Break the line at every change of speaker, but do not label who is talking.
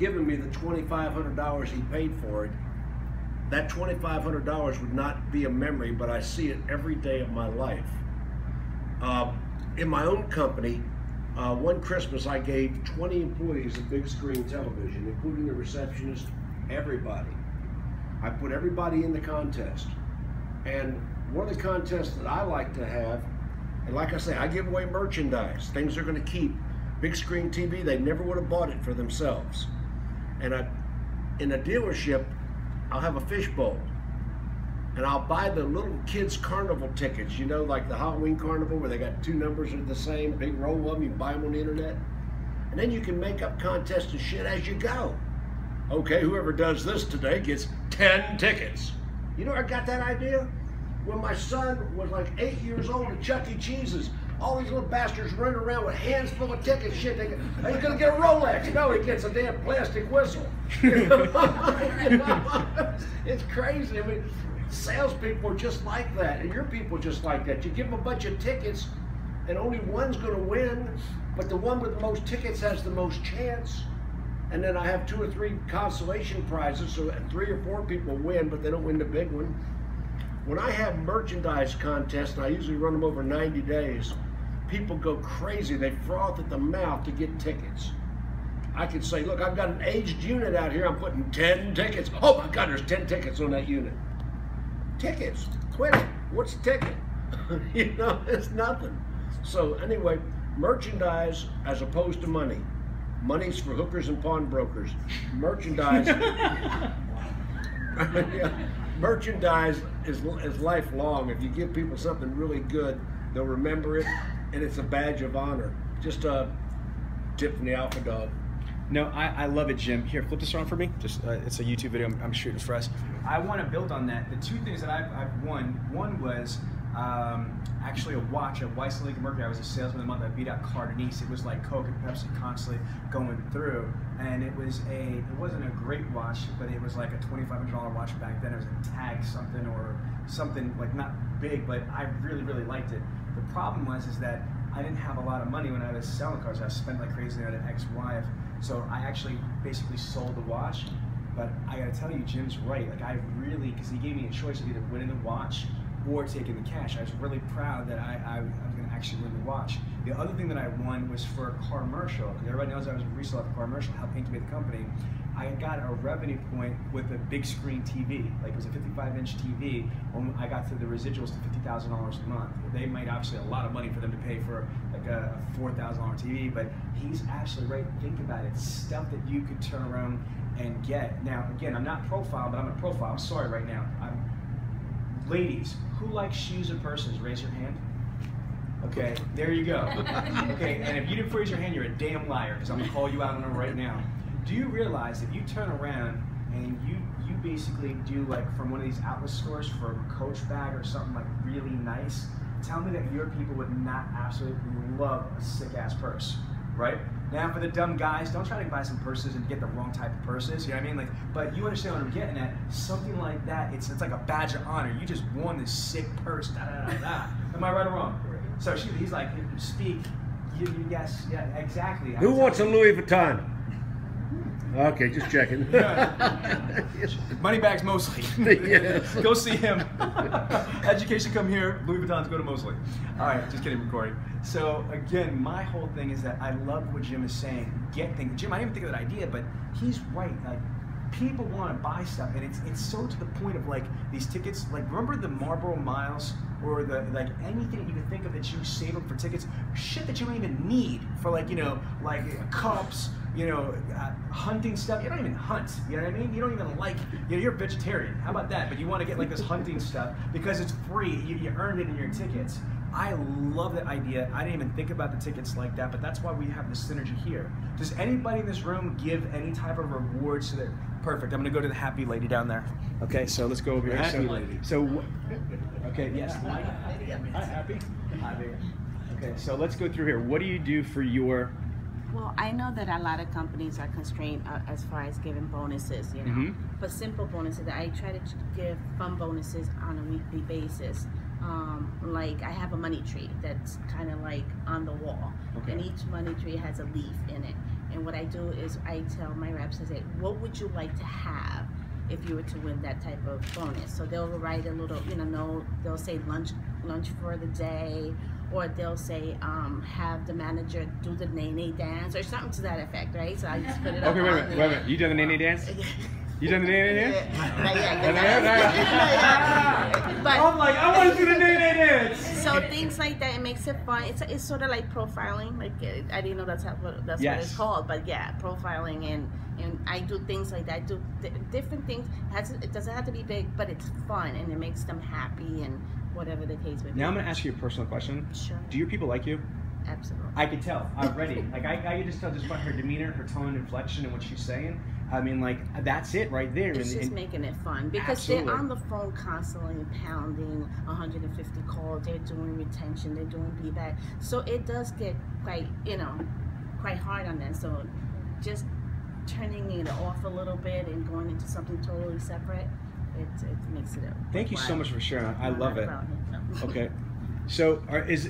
given me the $2,500 he paid for it, that $2,500 would not be a memory, but I see it every day of my life. In my own company, one Christmas I gave 20 employees a big screen television, including the receptionist, everybody. I put everybody in the contest. And one of the contests that I like to have, and like I say, I give away merchandise, things they're going to keep. Big screen TV, they never would have bought it for themselves. And in a dealership, I'll have a fishbowl. And I'll buy the little kids' carnival tickets, you know, like the Halloween carnival where they got 2 numbers that are the same, big roll of them, you buy them on the internet. And then you can make up contests and shit as you go. Okay, whoever does this today gets 10 tickets. You know where I got that idea? When my son was like 8 years old at Chuck E. Cheese's, all these little bastards running around with hands full of tickets. Shit, are you gonna get a Rolex? No, he gets a damn plastic whistle. It's crazy. I mean, salespeople are just like that, and your people are just like that. You give them a bunch of tickets, and only one's gonna win, but the one with the most tickets has the most chance. And then I have 2 or 3 consolation prizes, so 3 or 4 people win, but they don't win the big one. When I have merchandise contests, and I usually run them over 90 days, people go crazy. They froth at the mouth to get tickets. I could say, look, I've got an aged unit out here. I'm putting 10 tickets. Oh my God, there's 10 tickets on that unit. Tickets, quit it. What's a ticket? You know, it's nothing. So anyway, merchandise as opposed to money. Money's for hookers and pawnbrokers. Merchandise, yeah, merchandise is lifelong. If you give people something really good, they'll remember it, and it's a badge of honor. Just a tip from the Alpha Dog.
No, I love it, Jim. Here, flip this around for me. Just it's a YouTube video I'm shooting for us. I want to build on that. The 2 things that I've won. One was actually a watch, a Weiss Link Mercury. I was a salesman of the month. I beat out Cardenise. It was like Coke and Pepsi constantly going through, and it wasn't a great watch, but it was like a $2,500 watch back then. It was a tag something or something like not big, but I really liked it. The problem was that I didn't have a lot of money when I was selling cars. I spent like crazy on an ex-wife, so I actually basically sold the watch. But I gotta tell you, Jim's right. Like because he gave me a choice of either winning the watch or taking the cash. I was really proud that I was going to actually win the watch. The other thing that I won was for a car commercial. Everybody knows I was a reseller of a car commercial, helped incubate the company. I got a revenue point with a big screen TV. Like it was a 55-inch TV. When I got to the residuals to $50,000 a month. They made obviously a lot of money for them to pay for like a $4,000 TV, but he's absolutely right. Think about it. Stuff that you could turn around and get. Now, again, I'm not profile, but I'm a profile. I'm sorry right now. Ladies, who likes shoes and purses? Raise your hand. Okay, there you go. Okay, and if you didn't raise your hand, you're a damn liar, because I'm going to call you out on it right now. Do you realize if you turn around and you basically do like from one of these outlet stores for a Coach bag or something like really nice, tell me that your people would not absolutely love a sick-ass purse, right? Now for the dumb guys, don't try to buy some purses and get the wrong type of purses, you know what I mean? Like, but you understand what I'm getting at. Something like that, it's like a badge of honor. You just won this sick purse, da da da da. Am I right or wrong? So he's like, speak, you guess, yeah, exactly.
Who wants a Louis Vuitton? Okay, just checking.
Moneybags Mosley.
Yes.
Go see him. Education come here. Louis Vuittons go to Mosley. All right, just kidding, recording. So again, my whole thing is that I love what Jim is saying. Get things. Jim, I didn't even think of that idea, but he's right. Like people want to buy stuff, and it's so to the point of like these tickets. Like remember the Marlboro Miles or the like anything that you can think of that you save up for tickets, shit that you don't even need for like like cups. Hunting stuff. You don't even hunt. You know what I mean? You don't even like. You're a vegetarian. How about that? But you want to get like this hunting stuff because it's free. You earned it in your tickets. I love that idea. I didn't even think about the tickets like that, but that's why we have this synergy here. Does anybody in this room give any type of rewards to their? Perfect. I'm going to go to the happy lady down there. Okay, so let's go over here.
Happy lady.
So, okay, yes. Hi, happy. Okay, so let's go through here. What do you do for your?
Well, I know that a lot of companies are constrained as far as giving bonuses, but simple bonuses. I try to give fun bonuses on a weekly basis. Like I have a money tree that's kind of like on the wall, and each money tree has a leaf in it. And what I do is I tell my reps, I say, what would you like to have if you were to win that type of bonus? So they'll write a little, they'll say lunch for the day, or they'll say have the manager do the nay dance or something to that effect, right? So I just put it up.
Okay, wait a minute. You done the nay dance? You done the nay dance?
But
I'm like, I want to do the nay dance.
So things like that, it makes it fun. It's sort of like profiling. Like I didn't know that's what it's called, but yeah, profiling, and I do things like that. I do different things. It doesn't have to be big, but it's fun and it makes them happy and whatever the case may be.
Now I'm gonna ask you a personal question.
Sure.
Do your people like you?
Absolutely.
I could tell already. Like I could just tell just by her demeanor, her tone, inflection, and what she's saying. I mean, like that's it right there.
It's just making it fun because
absolutely.
They're on the phone constantly pounding 150 calls. They're doing retention. They're doing feedback. So it does get quite hard on them. So just turning it off a little bit and going into something totally separate, it makes it.
Thank you so much for sharing. I love it.
No.
Okay, so is